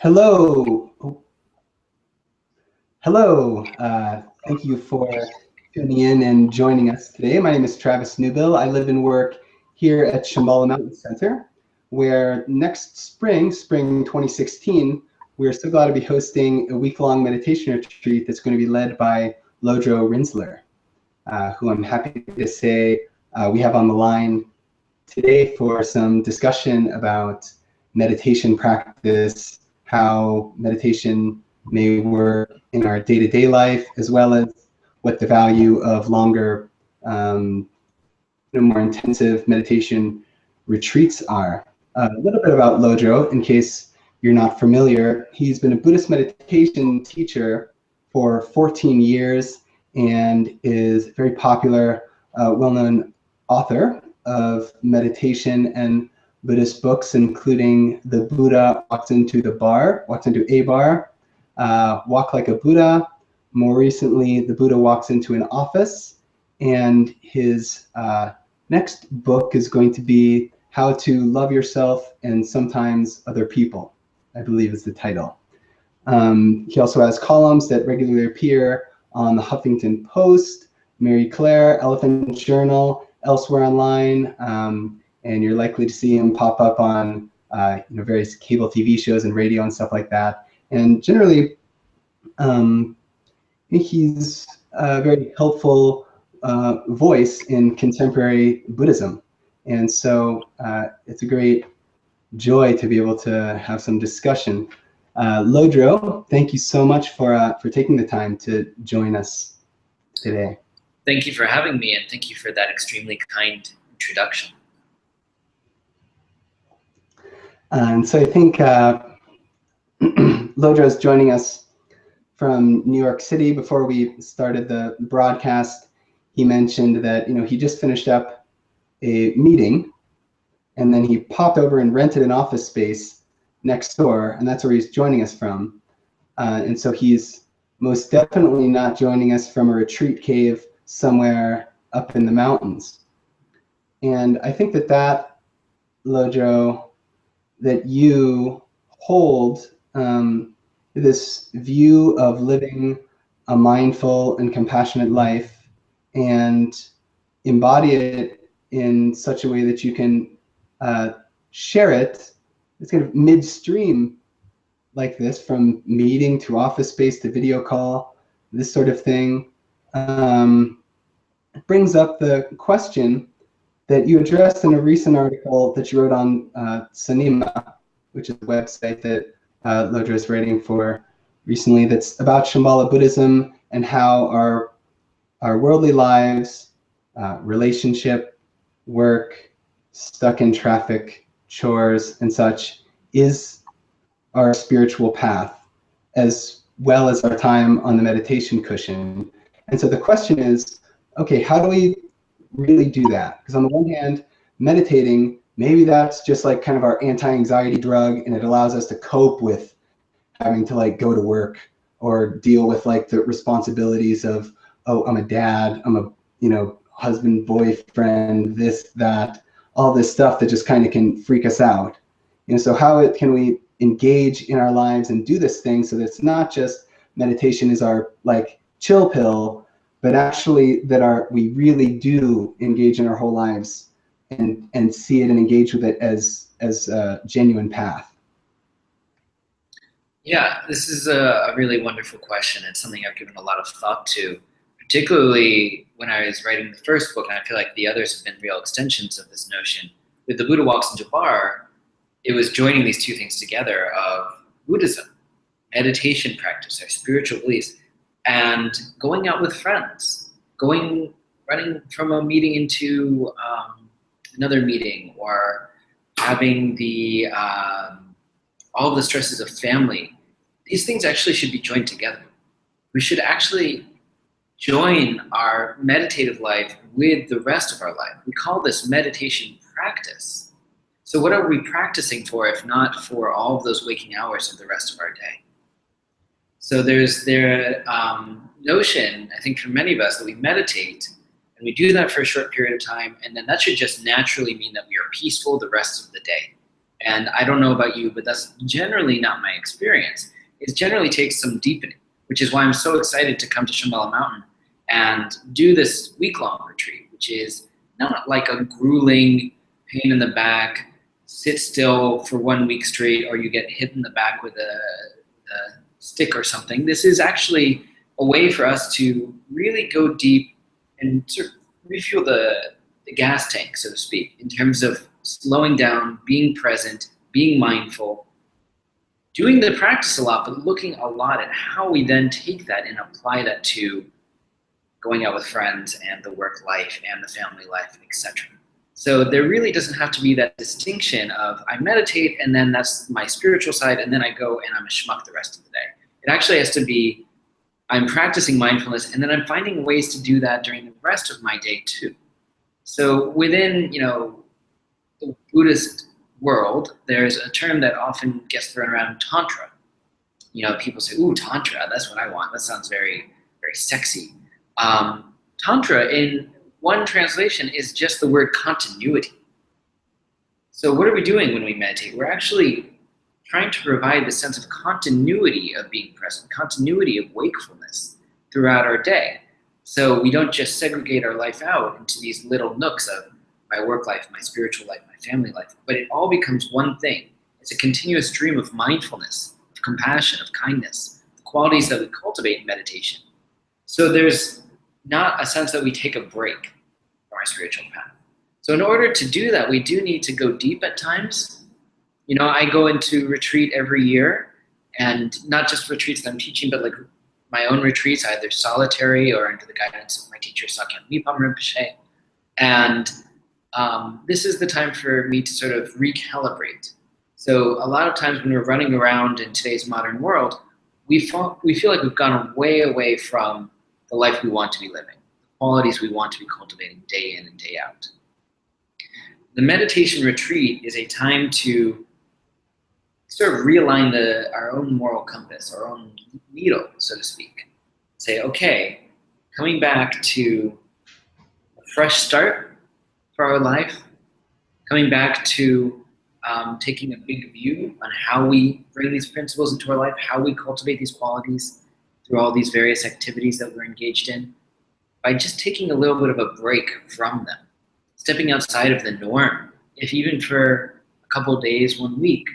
Hello. Hello. Thank you for tuning in and joining us today. My name is Travis Newbill. I live and work here at Shambhala Mountain Center, where next spring 2016, we're so glad to be hosting a week-long meditation retreat that's going to be led by Lodro Rinzler, who I'm happy to say we have on the line today for some discussion about meditation practice, how meditation may work in our day-to-day life, as well as what the value of longer, more intensive meditation retreats are. A little bit about Lodro, in case you're not familiar. He's been a Buddhist meditation teacher for 14 years and is a very popular, well-known author of meditation and Buddhist books, including The Buddha Walks into a Bar, Walk Like a Buddha. More recently, The Buddha Walks into an Office. And his next book is going to be How to Love Yourself and Sometimes Other People, I believe is the title. He also has columns that regularly appear on the Huffington Post, Mary Claire, Elephant Journal, elsewhere online, and you're likely to see him pop up on various cable TV shows and radio and stuff like that. And generally, he's a very helpful voice in contemporary Buddhism. And so it's a great joy to be able to have some discussion. Lodro, thank you so much for taking the time to join us today. Thank you for having me, and thank you for that extremely kind introduction. And so I think Lodro is joining us from New York City. Before we started the broadcast, he mentioned that he just finished up a meeting, and then he popped over and rented an office space next door, and that's where he's joining us from. And so he's most definitely not joining us from a retreat cave somewhere up in the mountains. And I think that Lodro, that you hold this view of living a mindful and compassionate life and embody it in such a way that you can share it. It's kind of midstream like this, from meeting to office space to video call, this sort of thing. It brings up the question that you addressed in a recent article that you wrote on Sanima, which is a website that Lodro is writing for recently, that's about Shambhala Buddhism and how our worldly lives, relationship, work, stuck in traffic, chores, and such is our spiritual path, as well as our time on the meditation cushion. And so the question is, okay, how do we really do that? Because on the one hand, meditating, maybe that's just like kind of our anti-anxiety drug, and it allows us to cope with having to like go to work or deal with like the responsibilities of, oh, I'm a dad, I'm a husband, boyfriend, this, that, all this stuff that just kind of can freak us out. So how can we engage in our lives and do this thing so that it's not just meditation is our like chill pill, but actually that we really do engage in our whole lives and see it and engage with it as a genuine path? Yeah, this is a really wonderful question. It's something I've given a lot of thought to, particularly when I was writing the first book, and I feel like the others have been real extensions of this notion. With The Buddha Walks into a Bar, it was joining these two things together of Buddhism, meditation practice, our spiritual beliefs, and going out with friends, running from a meeting into another meeting, or having all the stresses of family. These things actually should be joined together. We should actually join our meditative life with the rest of our life. We call this meditation practice. So what are we practicing for if not for all of those waking hours of the rest of our day? So there's their notion, I think for many of us, that we meditate and we do that for a short period of time, and then that should just naturally mean that we are peaceful the rest of the day. And I don't know about you, but that's generally not my experience. It generally takes some deepening, which is why I'm so excited to come to Shambhala Mountain and do this week-long retreat, which is not like a grueling pain in the back, sit still for 1 week straight, or you get hit in the back with a stick or something. This is actually a way for us to really go deep and sort of refuel the gas tank, so to speak, in terms of slowing down, being present, being mindful, doing the practice a lot, but looking a lot at how we then take that and apply that to going out with friends and the work life and the family life, etc. So there really doesn't have to be that distinction of I meditate and then that's my spiritual side and then I go and I'm a schmuck the rest of the day. It actually has to be I'm practicing mindfulness and then I'm finding ways to do that during the rest of my day too. So within, the Buddhist world, there's a term that often gets thrown around, tantra. People say, ooh, tantra, that's what I want. That sounds very, very sexy. Tantra, in one translation, is just the word continuity. So what are we doing when we meditate? We're actually trying to provide the sense of continuity of being present, continuity of wakefulness throughout our day. So we don't just segregate our life out into these little nooks of my work life, my spiritual life, my family life, but it all becomes one thing. It's a continuous stream of mindfulness, of compassion, of kindness, the qualities that we cultivate in meditation. So there's not a sense that we take a break from our spiritual path. So in order to do that, we do need to go deep at times. I go into retreat every year, and not just retreats that I'm teaching, but like my own retreats, either solitary or under the guidance of my teacher, Sakyam Mipam Rinpoche. And this is the time for me to sort of recalibrate. So a lot of times when we're running around in today's modern world, we feel like we've gone way away from the life we want to be living, the qualities we want to be cultivating day in and day out. The meditation retreat is a time to sort of realign our own moral compass, our own needle, so to speak. Say, okay, coming back to a fresh start for our life, coming back to taking a big view on how we bring these principles into our life, how we cultivate these qualities through all these various activities that we're engaged in, by just taking a little bit of a break from them, stepping outside of the norm. If even for a couple of days, 1 week,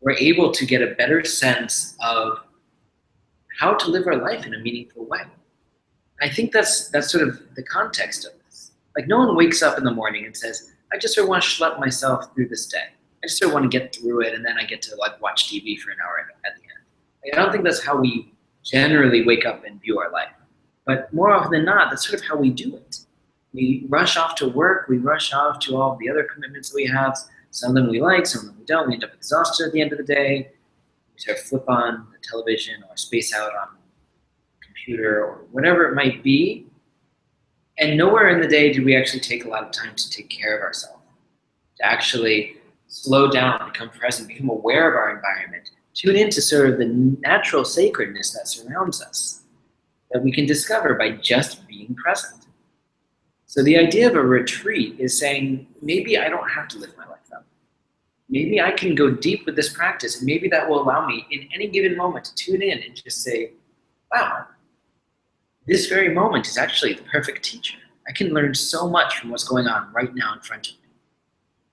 we're able to get a better sense of how to live our life in a meaningful way. I think that's sort of the context of this. Like no one wakes up in the morning and says, I just sort of want to schlep myself through this day. I just sort of want to get through it and then I get to like watch TV for an hour at the end. Like, I don't think that's how we generally wake up and view our life. But more often than not, that's sort of how we do it. We rush off to work, we rush off to all the other commitments that we have. Some of them we like, some of them we don't. We end up exhausted at the end of the day. We sort of flip on the television or space out on the computer or whatever it might be. And nowhere in the day do we actually take a lot of time to take care of ourselves, to actually slow down, become present, become aware of our environment, tune into sort of the natural sacredness that surrounds us, that we can discover by just being present. So the idea of a retreat is saying, maybe I don't have to live my life out. Maybe I can go deep with this practice, and maybe that will allow me in any given moment to tune in and just say, wow, this very moment is actually the perfect teacher. I can learn so much from what's going on right now in front of me.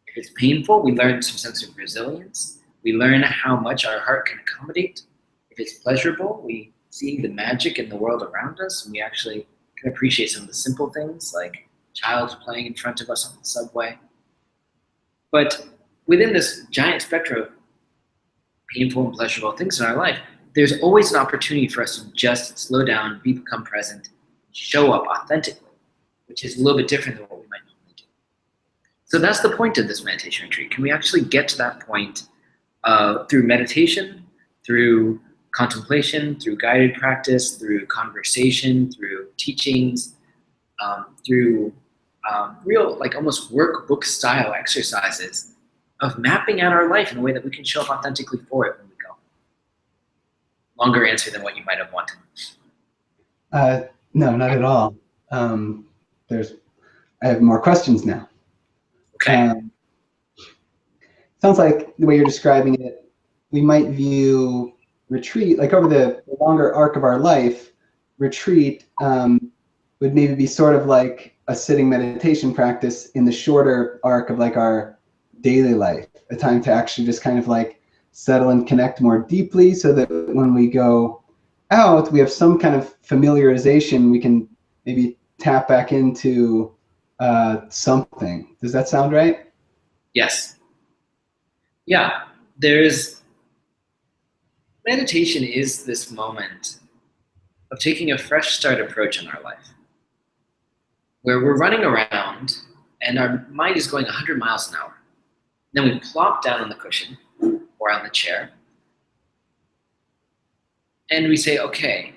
If it's painful, we learn some sense of resilience. We learn how much our heart can accommodate. If it's pleasurable, we see the magic in the world around us, and we actually can appreciate some of the simple things like a child playing in front of us on the subway. But within this giant spectrum of painful and pleasurable things in our life, there's always an opportunity for us to just slow down, become present, show up authentically, which is a little bit different than what we might normally do. So that's the point of this meditation retreat. Can we actually get to that point through meditation, through contemplation, through guided practice, through conversation, through teachings, through real, like almost workbook style exercises of mapping out our life in a way that we can show up authentically for it when we go. Longer answer than what you might have wanted. No, not at all. I have more questions now. Okay. sounds like the way you're describing it, we might view retreat, like over the longer arc of our life, retreat would maybe be sort of like a sitting meditation practice in the shorter arc of like our daily life, a time to actually just kind of like settle and connect more deeply so that when we go out, we have some kind of familiarization, we can maybe tap back into something. Does that sound right? Yes. Yeah. Meditation is this moment of taking a fresh start approach in our life, where we're running around and our mind is going 100 miles an hour. Then we plop down on the cushion or on the chair, and we say, okay,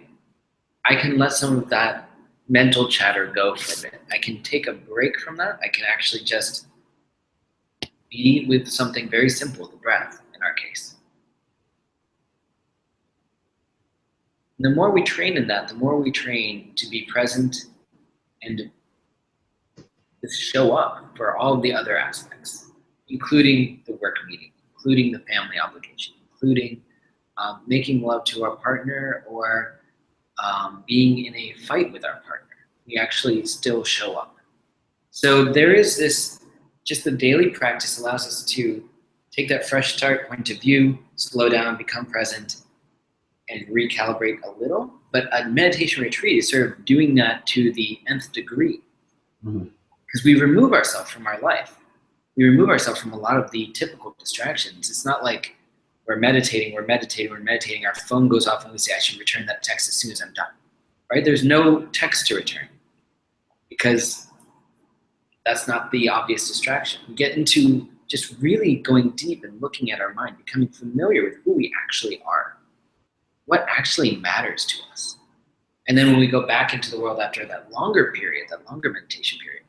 I can let some of that mental chatter go for a bit. I can take a break from that. I can actually just be with something very simple, the breath in our case. The more we train in that, the more we train to be present and to show up for all the other aspects, including the work meeting, including the family obligation, including making love to our partner or being in a fight with our partner. We actually still show up. So there is this, just the daily practice allows us to take that fresh start point of view, slow down, become present, and recalibrate a little. But a meditation retreat is sort of doing that to the nth degree. Because we remove ourselves from our life. We remove ourselves from a lot of the typical distractions. It's not like we're meditating, our phone goes off and we say, I should return that text as soon as I'm done, right? There's no text to return because that's not the obvious distraction. We get into just really going deep and looking at our mind, becoming familiar with who we actually are, what actually matters to us. And then when we go back into the world after that longer period, that longer meditation period,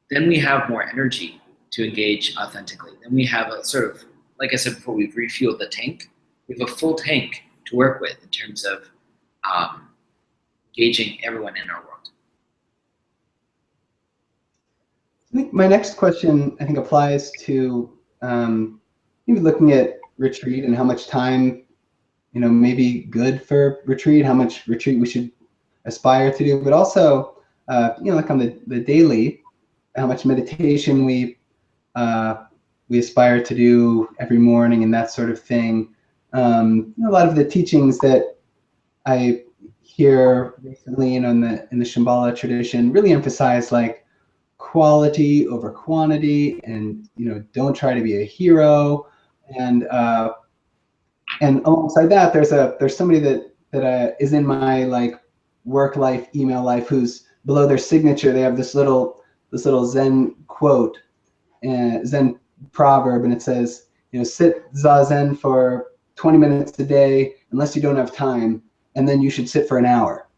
then we have more energy to engage authentically. Then we have a sort of, like I said before, we've refueled the tank. We have a full tank to work with in terms of engaging everyone in our world. I think my next question, I think, applies to maybe looking at retreat and how much time, may be good for retreat, how much retreat we should aspire to do, but also, like on the daily, how much meditation we aspire to do every morning and that sort of thing. A lot of the teachings that I hear recently, in the Shambhala tradition, really emphasize like quality over quantity, and don't try to be a hero. And alongside that, there's somebody that is in my like work life, email life, who's below their signature. They have this little Zen quote, Zen proverb, and it says, sit zazen for 20 minutes a day, unless you don't have time, and then you should sit for an hour.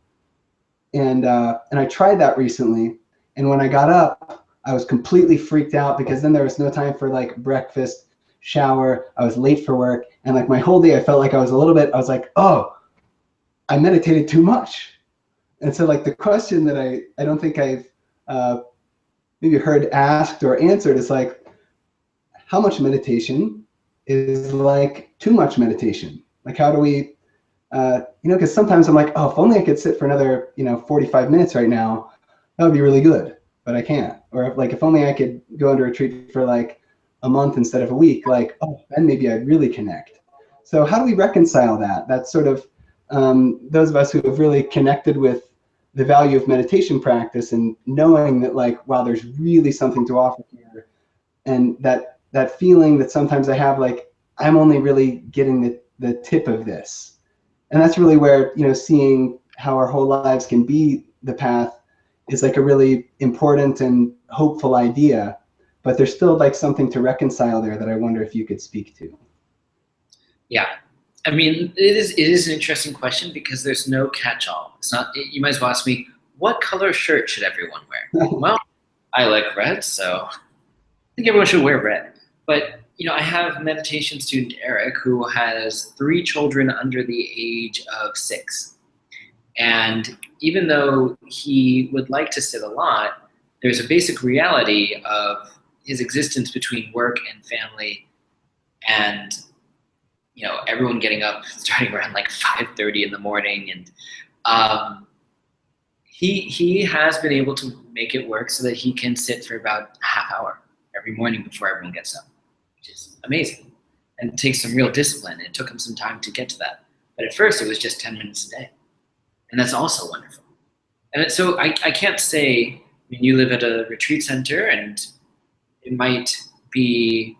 And I tried that recently, and when I got up, I was completely freaked out because then there was no time for like breakfast, shower. I was late for work, and like my whole day, I felt like I was like, oh, I meditated too much. And so like the question that I don't think I've maybe heard asked or answered is like, how much meditation is like too much meditation? Like, how do we, because sometimes I'm like, oh, if only I could sit for another, 45 minutes right now, that would be really good, but I can't. Or if only I could go into retreat for like a month instead of a week, like, oh, then maybe I'd really connect. So how do we reconcile that? That's sort of, those of us who have really connected with the value of meditation practice and knowing that like, wow, there's really something to offer here. And that feeling that sometimes I have, like, I'm only really getting the tip of this. And that's really where, seeing how our whole lives can be the path is like a really important and hopeful idea, but there's still like something to reconcile there that I wonder if you could speak to. Yeah. I mean, it is an interesting question because there's no catch-all. It's not. You might as well ask me, what color shirt should everyone wear? Well, I like red, so I think everyone should wear red. But I have meditation student Eric who has 3 children under the age of 6, and even though he would like to sit a lot, there's a basic reality of his existence between work and family, and everyone getting up starting around like 5:30 in the morning, and he has been able to make it work so that he can sit for about a half hour every morning before everyone gets up, which is amazing. And it takes some real discipline. It took him some time to get to that. But at first it was just 10 minutes a day. And that's also wonderful. And so I can't say, you live at a retreat center, and it might be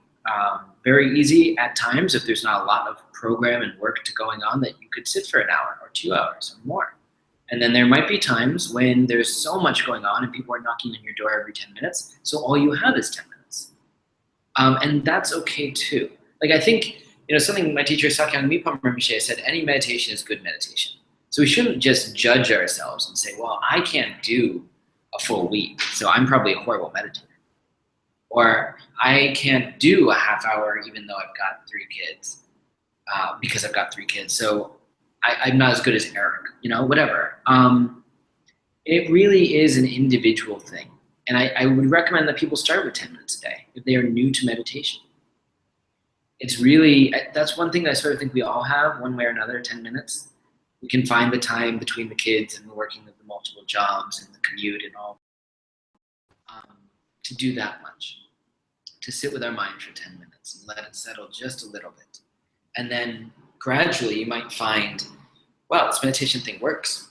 very easy at times if there's not a lot of program and work going on, that you could sit for an hour or 2 hours or more. And then there might be times when there's so much going on and people are knocking on your door every 10 minutes, so all you have is 10 minutes. And that's okay too. Like, I think, something my teacher Sakyong Mipam Rinpoche said, any meditation is good meditation. So we shouldn't just judge ourselves and say, well, I can't do a full week, so I'm probably a horrible meditator. Or I can't do a half hour even though I've got 3 kids, because I've got 3 kids. So I'm not as good as Eric, whatever. It really is an individual thing. And I would recommend that people start with 10 minutes a day if they are new to meditation. It's really, that's one thing that I sort of think we all have, one way or another, 10 minutes. We can find the time between the kids and the working of the multiple jobs and the commute and all, to do that much, to sit with our mind for 10 minutes and let it settle just a little bit. And then gradually you might find, wow, this meditation thing works.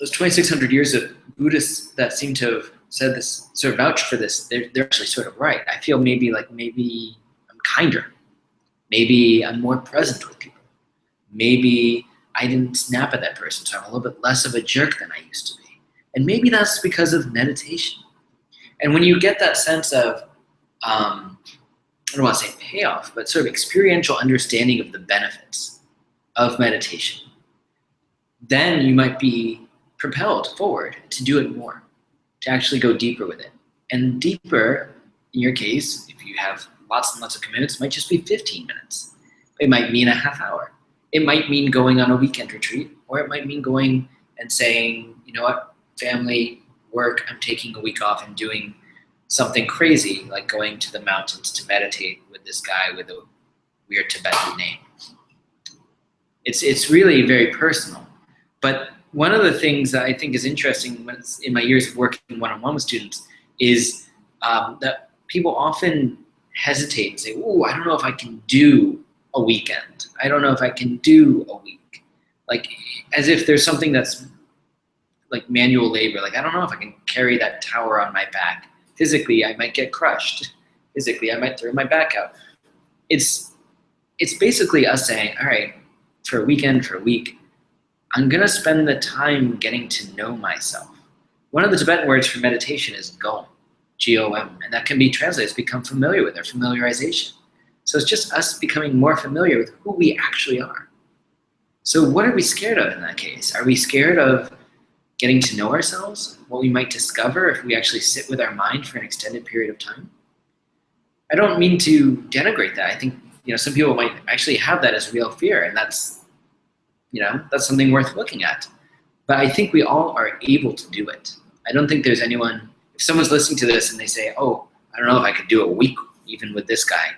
Those 2,600 years of Buddhists that seem to have said this, sort of vouched for this, they're actually sort of right. I feel maybe I'm kinder. Maybe I'm more present with people. Maybe I didn't snap at that person, so I'm a little bit less of a jerk than I used to be. And maybe that's because of meditation. And when you get that sense of, I don't want to say payoff, but sort of experiential understanding of the benefits of meditation, then you might be propelled forward to do it more, to actually go deeper with it. And deeper, in your case, if you have lots and lots of commitments, might just be 15 minutes. It might mean a half hour. It might mean going on a weekend retreat, or it might mean going and saying, you know what, family, work, I'm taking a week off and doing something crazy, like going to the mountains to meditate with this guy with a weird Tibetan name. It's really very personal. But one of the things that I think is interesting in my years of working one-on-one with students is that people often hesitate and say, "Oh, I don't know if I can do a weekend. I don't know if I can do a week." Like, as if there's something that's like manual labor. Like, I don't know if I can carry that tower on my back. Physically, I might get crushed. Physically, I might throw my back out. It's basically us saying, all right, for a weekend, for a week, I'm going to spend the time getting to know myself. One of the Tibetan words for meditation is gom, G-O-M, and that can be translated as become familiar with, or familiarization. So it's just us becoming more familiar with who we actually are. So what are we scared of in that case? Are we scared of getting to know ourselves, what we might discover if we actually sit with our mind for an extended period of time? I don't mean to denigrate that. I think, some people might actually have that as a real fear, and that's something worth looking at. But I think we all are able to do it. I don't think there's anyone, if someone's listening to this and they say, oh, I don't know if I could do a week even with this guy.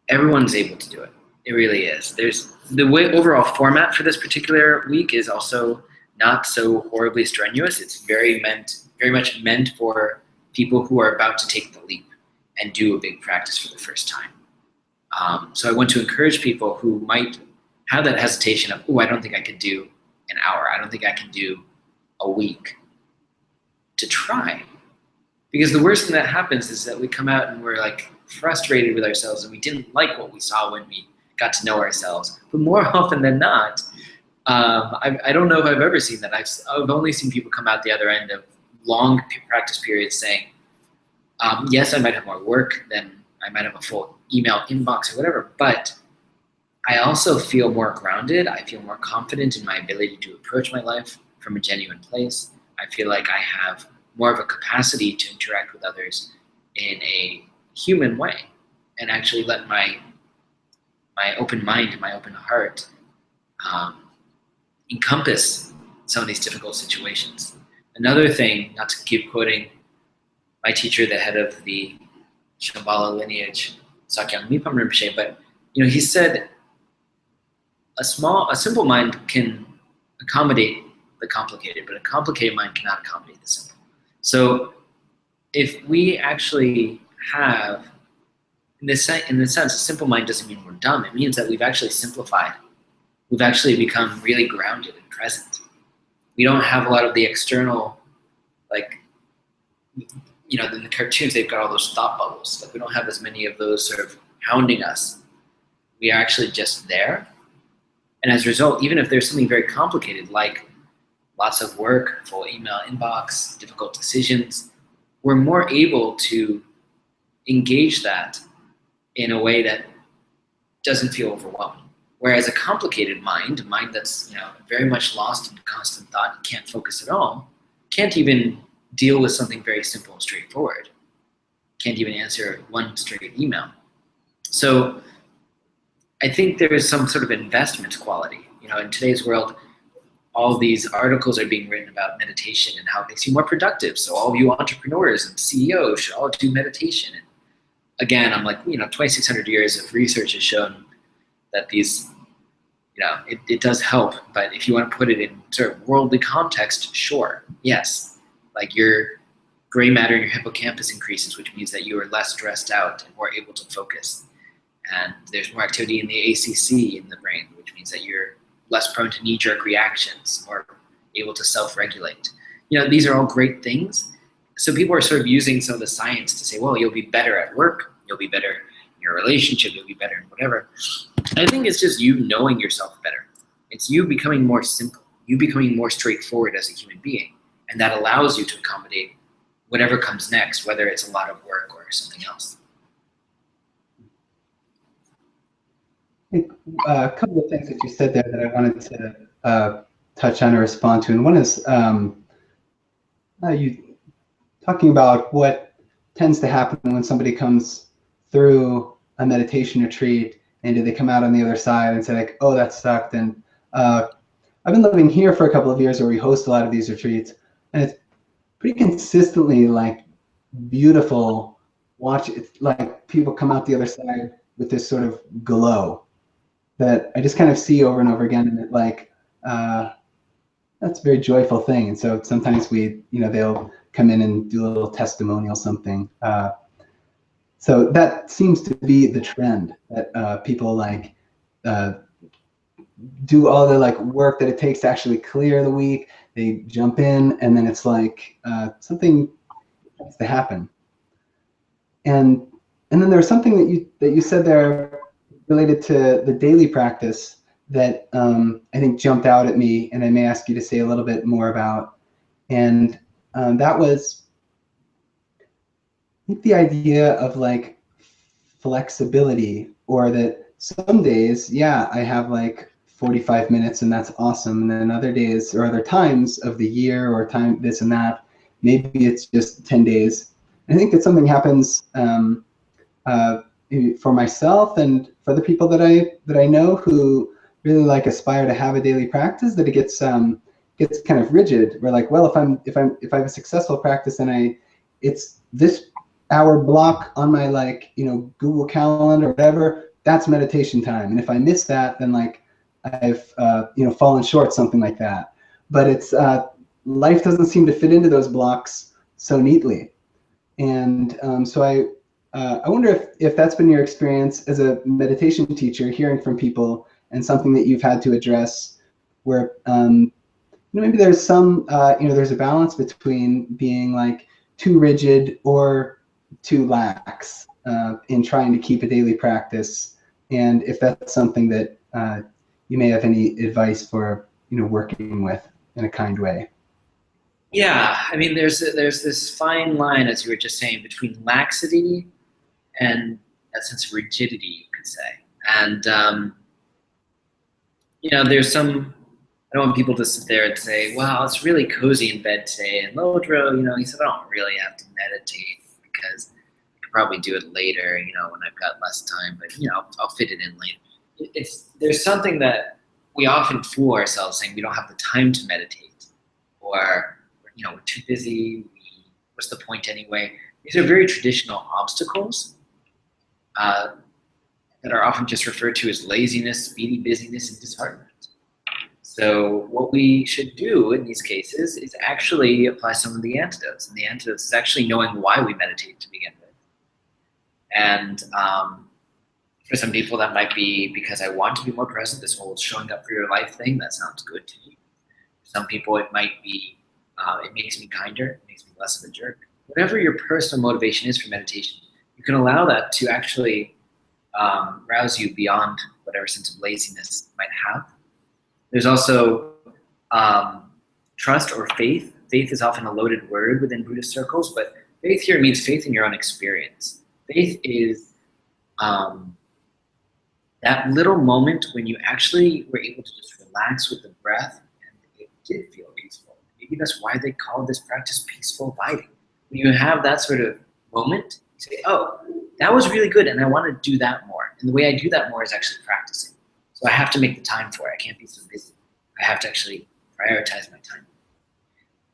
Everyone's able to do it. It really is. There's the way overall format for this particular week is also not so horribly strenuous. It's very much meant for people who are about to take the leap and do a big practice for the first time. So I want to encourage people who might have that hesitation of, oh, I don't think I could do an hour. I don't think I can do a week, to try. Because the worst thing that happens is that we come out and we're like frustrated with ourselves and we didn't like what we saw when we got to know ourselves. But more often than not, I don't know if I've ever seen that. I've only seen people come out the other end of long practice periods saying, yes, I might have more work than I might have a full email inbox or whatever, but I also feel more grounded. I feel more confident in my ability to approach my life from a genuine place. I feel like I have more of a capacity to interact with others in a human way and actually let my open mind and my open heart encompass some of these difficult situations. Another thing, not to keep quoting my teacher, the head of the Shambhala lineage, Sakyang Mipam Rinpoche, but he said a simple mind can accommodate the complicated, but a complicated mind cannot accommodate the simple. So if we actually have, in the sense, a simple mind doesn't mean we're dumb. It means that we've actually simplified. We've actually become really grounded and present. We don't have a lot of the external, like, in the cartoons, they've got all those thought bubbles. Like, we don't have as many of those sort of hounding us. We are actually just there. And as a result, even if there's something very complicated, like lots of work, full email inbox, difficult decisions, we're more able to engage that in a way that doesn't feel overwhelming. Whereas a complicated mind, a mind that's very much lost in constant thought, can't focus at all, can't even deal with something very simple and straightforward, can't even answer one straight email. So I think there is some sort of investment quality. In today's world, all these articles are being written about meditation and how it makes you more productive. So all of you entrepreneurs and CEOs should all do meditation. And again, I'm like, 2,600 years of research has shown that these, it does help. But if you want to put it in sort of worldly context, sure, yes. Like, your gray matter in your hippocampus increases, which means that you are less stressed out and more able to focus. And there's more activity in the ACC in the brain, which means that you're less prone to knee-jerk reactions, or able to self-regulate. These are all great things. So people are sort of using some of the science to say, well, you'll be better at work, you'll be better in your relationship, you'll be better in whatever. And I think it's just you knowing yourself better. It's you becoming more simple, you becoming more straightforward as a human being. And that allows you to accommodate whatever comes next, whether it's a lot of work or something else. A couple of things that you said there that I wanted to touch on or respond to, and one is you talking about what tends to happen when somebody comes through a meditation retreat, and do they come out on the other side and say, like, oh, that sucked. And I've been living here for a couple of years where we host a lot of these retreats, and it's pretty consistently like beautiful. Watch it, like, people come out the other side with this sort of glow that I just kind of see over and over again, and that's a very joyful thing. And so sometimes they'll come in and do a little testimonial something. So that seems to be the trend, that people do all the work that it takes to actually clear the week. They jump in, and then it's like something has to happen. And then there's something that you said there related to the daily practice that I think jumped out at me, and I may ask you to say a little bit more about. And that was, I think, the idea of flexibility, or that some days, yeah, I have 45 minutes and that's awesome. And then other days or other times of the year or time this and that, maybe it's just 10 days. I think that something happens for myself and for the people that I know who really aspire to have a daily practice, that it gets kind of rigid. We're like, well, if I have a successful practice, and it's this hour block on my Google Calendar or whatever, that's meditation time. And if I miss that, then I've fallen short, something like that. But it's life doesn't seem to fit into those blocks so neatly. And so I wonder if that's been your experience as a meditation teacher, hearing from people, and something that you've had to address, where maybe there's some there's a balance between being too rigid or too lax in trying to keep a daily practice, and if that's something that you may have any advice for working with in a kind way. Yeah, I mean, there's this fine line, as you were just saying, between laxity and a sense of rigidity, you could say. And there's some, I don't want people to sit there and say, wow, it's really cozy in bed today. And Lodro, he said, I don't really have to meditate because I could probably do it later, when I've got less time, but I'll fit it in later. There's something that we often fool ourselves saying we don't have the time to meditate, or we're too busy. What's the point anyway? These are very traditional obstacles that are often just referred to as laziness, speedy busyness, and disheartenment. So what we should do in these cases is actually apply some of the antidotes. And the antidotes is actually knowing why we meditate to begin with. And for some people, that might be because I want to be more present, this whole showing up for your life thing, that sounds good to you. For some people, it might be, it makes me kinder, it makes me less of a jerk. Whatever your personal motivation is for meditation, you can allow that to actually rouse you beyond whatever sense of laziness you might have. There's also trust or faith. Faith is often a loaded word within Buddhist circles, but faith here means faith in your own experience. Faith is that little moment when you actually were able to just relax with the breath and it did feel peaceful. Maybe that's why they call this practice peaceful abiding. When you have that sort of moment, you say, oh, that was really good and I want to do that more. And the way I do that more is actually practicing. So I have to make the time for it. I can't be so busy. I have to actually prioritize my time.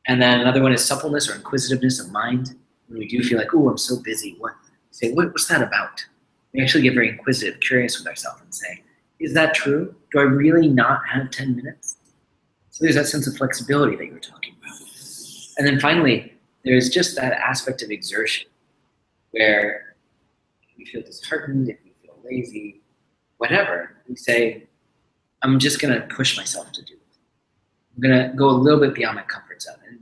And then another one is suppleness or inquisitiveness of mind. When we do feel like, oh, I'm so busy. What's that about? We actually get very inquisitive, curious with ourselves and say, is that true? Do I really not have 10 minutes? So there's that sense of flexibility that you were talking about. And then finally, there's just that aspect of exertion where if we feel disheartened, if we feel lazy, whatever, we say, I'm just going to push myself to do it. I'm going to go a little bit beyond my comfort zone. And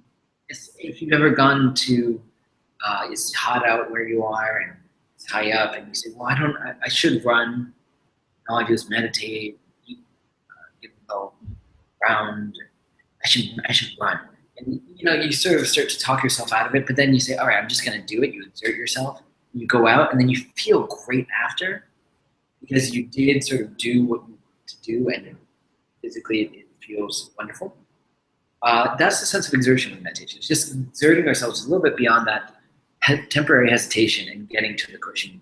if you've ever gone to, it's hot out where you are and it's high up and you say, well, I should run. All I do is meditate, get a little round. I should run. And you sort of start to talk yourself out of it, but then you say, all right, I'm just going to do it. You exert yourself, you go out, and then you feel great after because you did sort of do what you wanted to do, and physically it feels wonderful. That's the sense of exertion with meditation. It's just exerting ourselves a little bit beyond that temporary hesitation and getting to the cushion,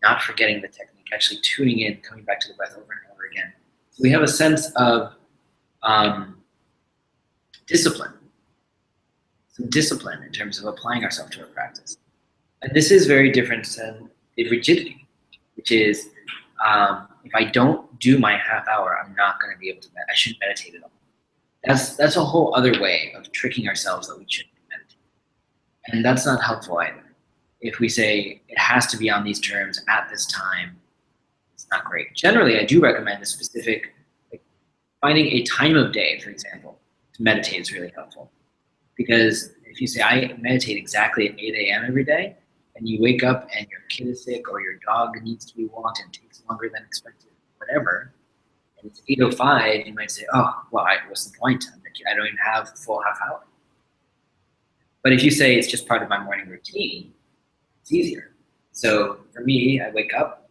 not forgetting the technique, actually tuning in, coming back to the breath over and over again. So we have a sense of discipline. Some discipline in terms of applying ourselves to our practice. And this is very different than the rigidity, which is if I don't do my half hour, I'm not going to be able to I shouldn't meditate at all. That's a whole other way of tricking ourselves that we shouldn't be meditating. And that's not helpful either. If we say it has to be on these terms at this time, it's not great. Generally, I do recommend a specific, like finding a time of day, for example, to meditate is really helpful. Because if you say, I meditate exactly at 8 a.m. every day, and you wake up and your kid is sick or your dog needs to be walked and takes longer than expected, whatever, and it's 8:05, you might say, oh, well, what's the point? I don't even have a full half hour. But if you say it's just part of my morning routine, it's easier. So for me, I wake up,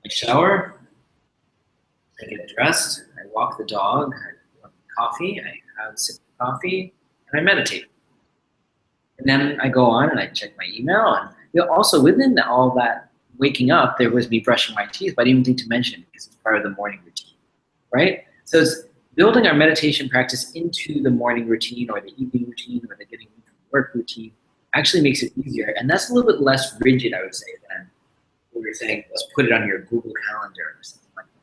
I shower, I get dressed, I walk the dog, I have coffee, I have a sip of coffee, and I meditate. And then I go on and I check my email. And also within all that waking up, there was me brushing my teeth, but I didn't even think to mention it because it's part of the morning routine, right? So it's building our meditation practice into the morning routine or the evening routine or the getting from work routine actually makes it easier. And that's a little bit less rigid, I would say, than what you're saying, let's put it on your Google Calendar or something like that.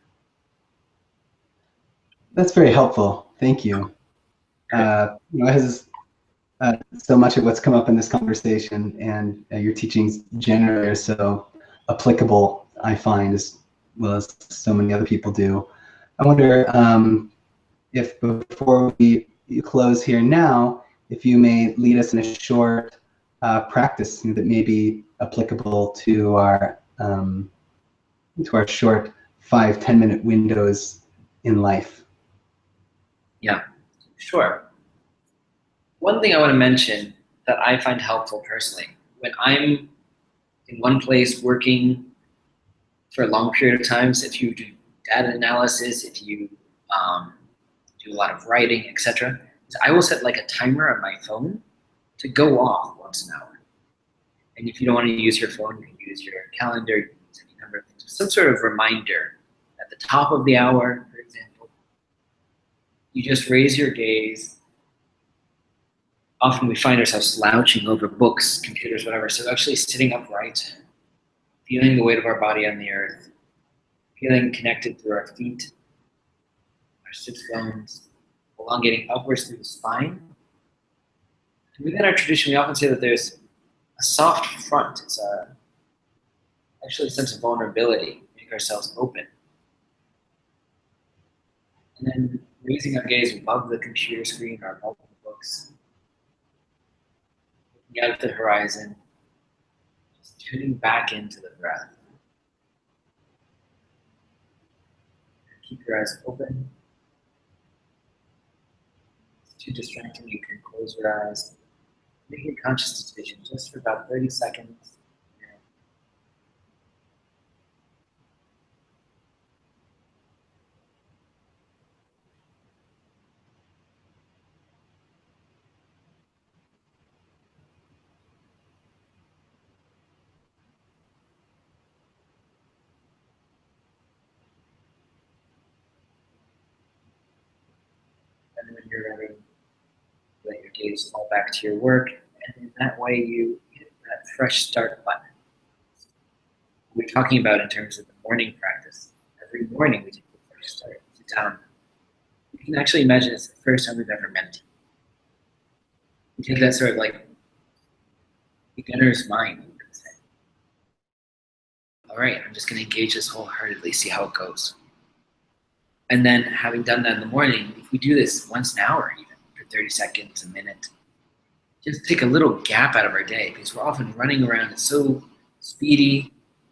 That's very helpful. Thank you. As so much of what's come up in this conversation and your teachings generally are so applicable, I find, as well as so many other people do. I wonder if before we close here now, if you may lead us in a short practice that may be applicable to our short 5-10 minute windows in life. Yeah, sure. One thing I want to mention that I find helpful personally, when I'm in one place working for a long period of time, so if you do data analysis, if you do a lot of writing, etc., I will set like a timer on my phone to go off once an hour. And if you don't want to use your phone, you can use your calendar, you can use any number of things. Some sort of reminder at the top of the hour, for example. You just raise your gaze often we find ourselves slouching over books, computers, whatever. So actually sitting upright, feeling the weight of our body on the earth, feeling connected through our feet, our sits bones, elongating upwards through the spine. And within our tradition, we often say that there's a soft front. It's actually a sense of vulnerability, make ourselves open. And then raising our gaze above the computer screen or above the books, looking out at the horizon, just tuning back into the breath. Keep your eyes open. If it's too distracting, you can close your eyes. Make a conscious decision just for about 30 seconds. And when you're ready, let your gaze fall back to your work, and in that way you hit that fresh start button. We're talking about in terms of the morning practice. Every morning we take a fresh start, sit down. You can actually imagine it's the first time we've ever meditated. We take that sort of like beginner's mind. All right, I'm just going to engage this wholeheartedly, see how it goes. And then having done that in the morning, if we do this once an hour even, for 30 seconds, a minute, just take a little gap out of our day because we're often running around. It's so speedy.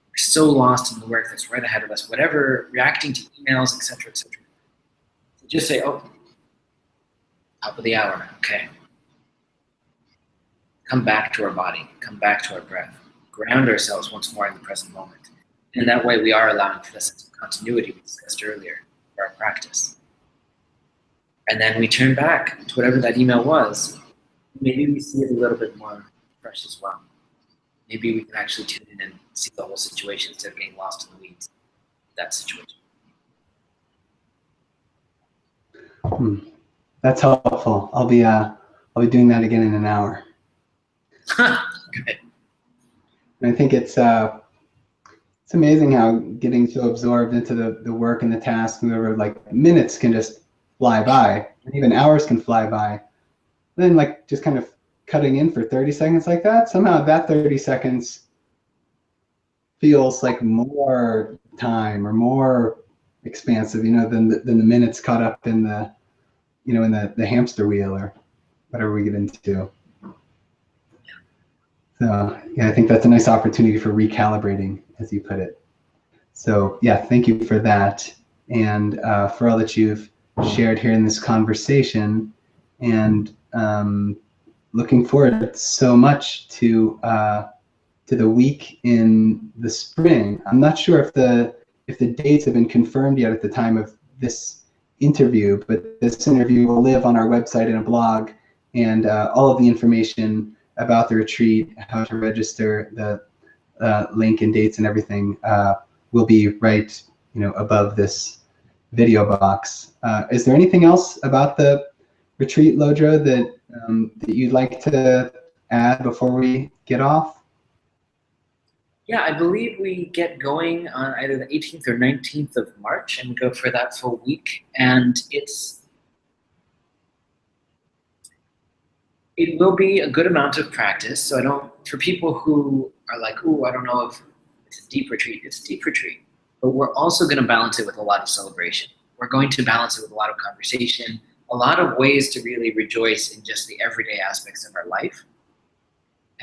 We're so lost in the work that's right ahead of us, whatever, reacting to emails, etc., etc. So just say, oh, top of the hour, okay. Come back to our body, come back to our breath, ground ourselves once more in the present moment. And that way we are allowing for the sense of continuity we discussed earlier for our practice. And then we turn back to whatever that email was. Maybe we see it a little bit more fresh as well. Maybe we can actually tune in and see the whole situation instead of getting lost in the weeds of that situation. That's helpful. I'll be doing that again in an hour. Good. And I think it's amazing how getting so absorbed into the work and the task, whoever, like minutes can just fly by, and even hours can fly by. Then like just kind of cutting in for 30 seconds like that, somehow that 30 seconds feels like more time or more expansive, than the minutes caught up in the, in the hamster wheel or whatever we get into. So yeah, I think that's a nice opportunity for recalibrating, as you put it. So yeah, thank you for that, and for all that you've shared here in this conversation, and looking forward so much to the week in the spring. I'm not sure if the dates have been confirmed yet at the time of this interview, but this interview will live on our website in a blog, and all of the information about the retreat, how to register, the link and dates and everything will be right, above this video box. Is there anything else about the retreat, Lodro, that you'd like to add before we get off? Yeah, I believe we get going on either the 18th or 19th of March and go for that full week. And it will be a good amount of practice. So for people who are like, oh, I don't know if it's a deep retreat, it's a deep retreat. But we're also going to balance it with a lot of celebration. We're going to balance it with a lot of conversation, a lot of ways to really rejoice in just the everyday aspects of our life.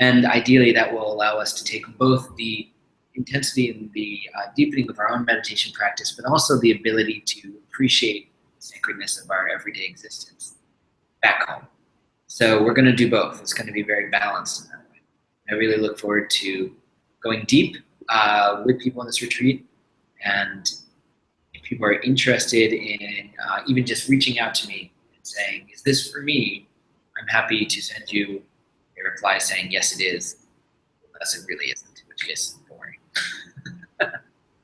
And ideally, that will allow us to take both the intensity and the deepening of our own meditation practice, but also the ability to appreciate the sacredness of our everyday existence back home. So we're going to do both. It's going to be very balanced in that way. I really look forward to going deep with people in this retreat. And if people are interested in even just reaching out to me and saying, is this for me? I'm happy to send you a reply saying, yes, it is, unless it really isn't, in which case, don't worry.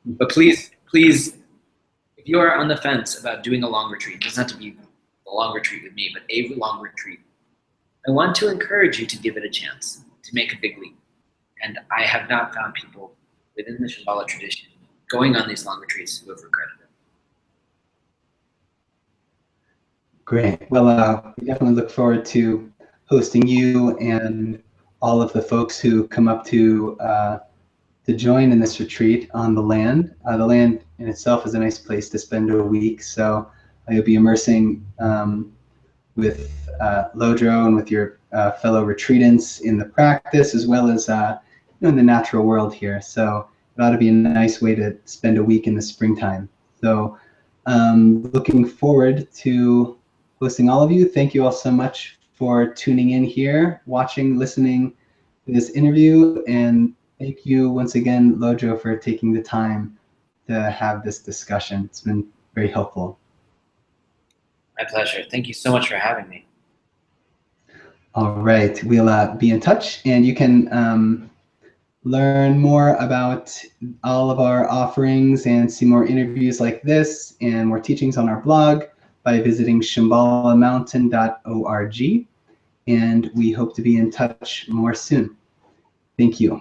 But please, if you are on the fence about doing a long retreat, it doesn't have to be a long retreat with me, but a long retreat, I want to encourage you to give it a chance, to make a big leap. And I have not found people within the Shambhala tradition going on these long retreats who have regretted it. Great. Well, we definitely look forward to hosting you and all of the folks who come up to join in this retreat on the land. The land in itself is a nice place to spend a week, so you'll be immersing with Lodro and with your fellow retreatants in the practice, as well as in the natural world here. So it ought to be a nice way to spend a week in the springtime. So looking forward to hosting all of you. Thank you all so much for tuning in here, watching, listening to this interview, and thank you once again, Lodro, for taking the time to have this discussion. It's been very helpful. My pleasure. Thank you so much for having me. All right, we'll be in touch, and you can learn more about all of our offerings and see more interviews like this and more teachings on our blog by visiting shambhalamountain.org. And we hope to be in touch more soon. Thank you.